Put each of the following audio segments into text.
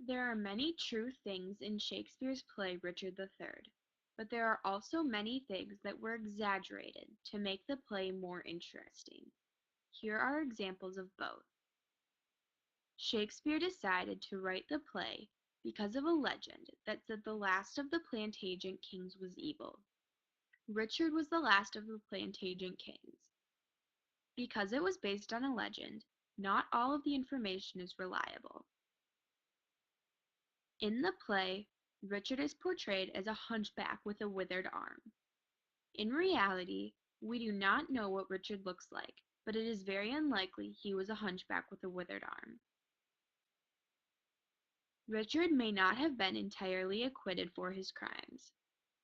There are many true things in Shakespeare's play Richard III, but there are also many things that were exaggerated to make the play more interesting. Here are examples of both. Shakespeare decided to write the play because of a legend that said the last of the Plantagenet kings was evil. Richard was the last of the Plantagenet kings. Because it was based on a legend, not all of the information is reliable. In the play, Richard is portrayed as a hunchback with a withered arm. In reality, we do not know what Richard looks like, but it is very unlikely he was a hunchback with a withered arm. Richard may not have been entirely acquitted for his crimes,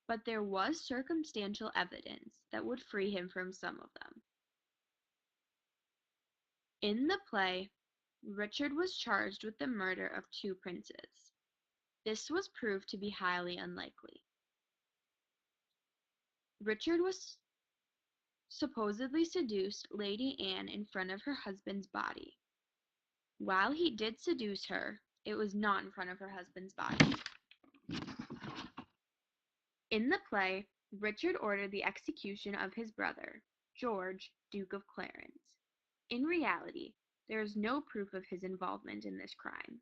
but there was circumstantial evidence that would free him from some of them. In the play, Richard was charged with the murder of 2 princes. This was proved to be highly unlikely. Richard was supposedly seduced Lady Anne in front of her husband's body. While he did seduce her, it was not in front of her husband's body. In the play, Richard ordered the execution of his brother, George, Duke of Clarence. In reality, there is no proof of his involvement in this crime.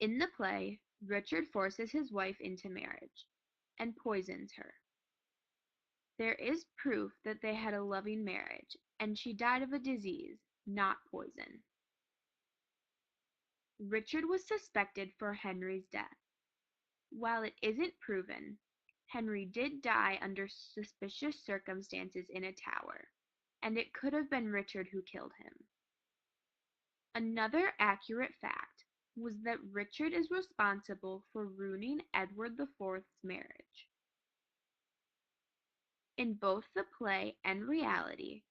In the play, Richard forces his wife into marriage and poisons her. There is proof that they had a loving marriage, and she died of a disease, not poison. Richard was suspected for Henry's death. While it isn't proven, Henry did die under suspicious circumstances in a tower, and it could have been Richard who killed him. Another accurate fact was that Richard is responsible for ruining Edward IV's marriage. In both the play and reality,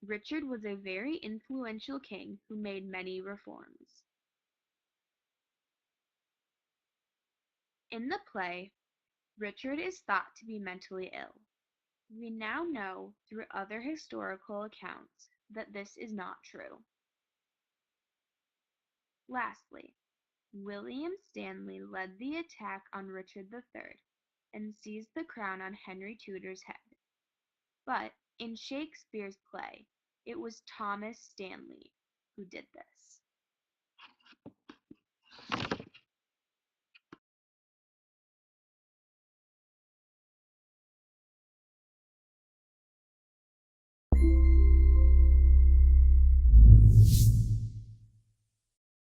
Richard was a very influential king who made many reforms. In the play, Richard is thought to be mentally ill. We now know through other historical accounts that this is not true. Lastly, William Stanley led the attack on Richard III and seized the crown on Henry Tudor's head. But in Shakespeare's play, it was Thomas Stanley who did this.